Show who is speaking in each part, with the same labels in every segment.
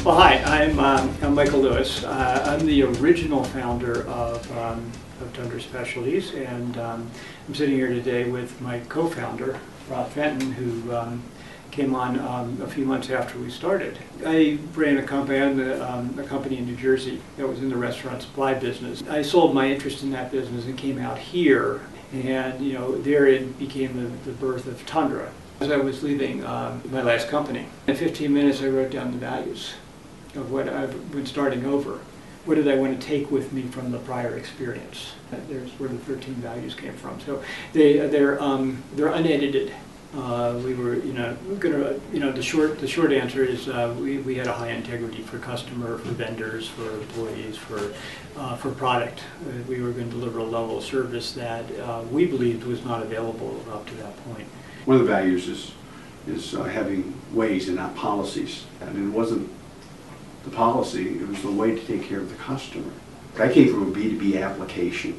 Speaker 1: Well, hi, I'm Michael Lewis. I'm the original founder of Tundra Specialties, and I'm sitting here today with my co-founder, Fenton, who came on a few months after we started. I ran a company in New Jersey that was in the restaurant supply business. I sold my interest in that business and came out here, and there it became the birth of Tundra. As I was leaving my last company, in 15 minutes I wrote down the values of what I've been starting over. What did I want to take with me from the prior experience? There's where the 13 values came from. So they're unedited. We were, the short answer is we had a high integrity for customer, for vendors, for employees, for product. We were going to deliver a level of service that we believed was not available up to that point.
Speaker 2: One of the values is having ways and not policies, and it wasn't the policy, it was the way to take care of the customer. I came from a B2B application,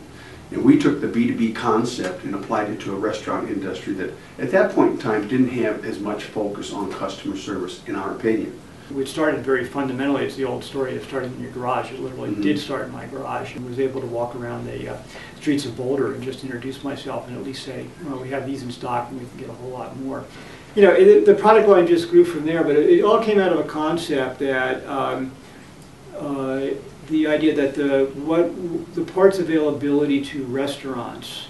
Speaker 2: and we took the B2B concept and applied it to a restaurant industry that at that point in time didn't have as much focus on customer service, in our opinion.
Speaker 1: We started very fundamentally. It's the old story of starting in your garage. It literally did start in my garage, and was able to walk around the streets of Boulder and just introduce myself and at least say, well, we have these in stock and we can get a whole lot more. The product line just grew from there, but it all came out of a concept that the idea that the parts availability to restaurants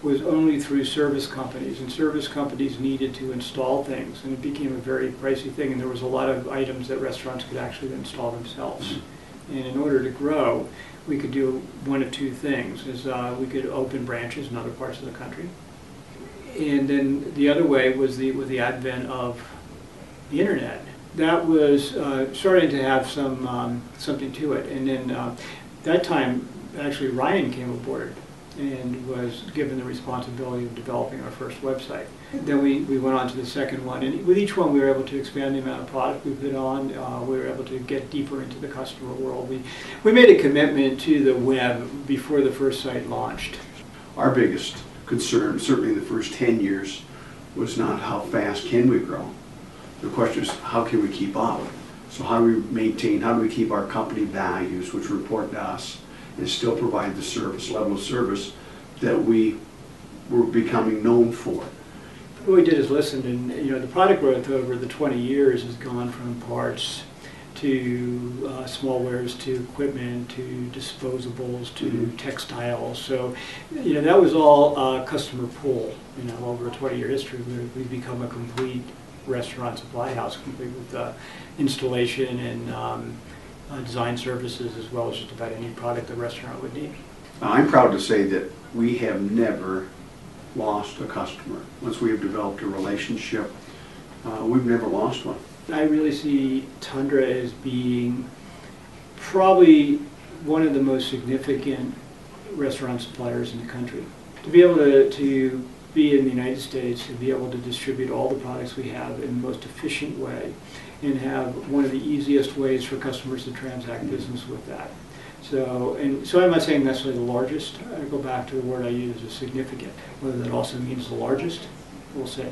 Speaker 1: was only through service companies, and service companies needed to install things, and it became a very pricey thing, and there was a lot of items that restaurants could actually install themselves. And in order to grow, we could do one of two things: is we could open branches in other parts of the country, and then the other way was with the advent of the internet. That was starting to have something to it, and then that time actually Ryan came aboard and was given the responsibility of developing our first website. Then we went on to the second one, and with each one we were able to expand the amount of product we put on. We were able to get deeper into the customer world. We made a commitment to the web before the first site launched.
Speaker 2: Our biggest concern, certainly in the first 10 years, was not how fast can we grow. The question is, how can we keep up? So how do we keep our company values, which are important to us, and still provide the level of service that we were becoming known for.
Speaker 1: What we did is listen, and the product growth over the 20 years has gone from parts to small wares to equipment to disposables to textiles. So that was all customer pull. Over a 20-year history, we've become a complete restaurant supply house, complete with installation and design services, as well as just about any product the restaurant would need.
Speaker 2: I'm proud to say that we have never lost a customer. Once we have developed a relationship, we've never lost one.
Speaker 1: I really see Tundra as being probably one of the most significant restaurant suppliers in the country. To be able to be in the United States, to be able to distribute all the products we have in the most efficient way, and have one of the easiest ways for customers to transact business with that. So I'm not saying necessarily the largest. I go back to the word I use, is significant. Whether that also means the largest, we'll see.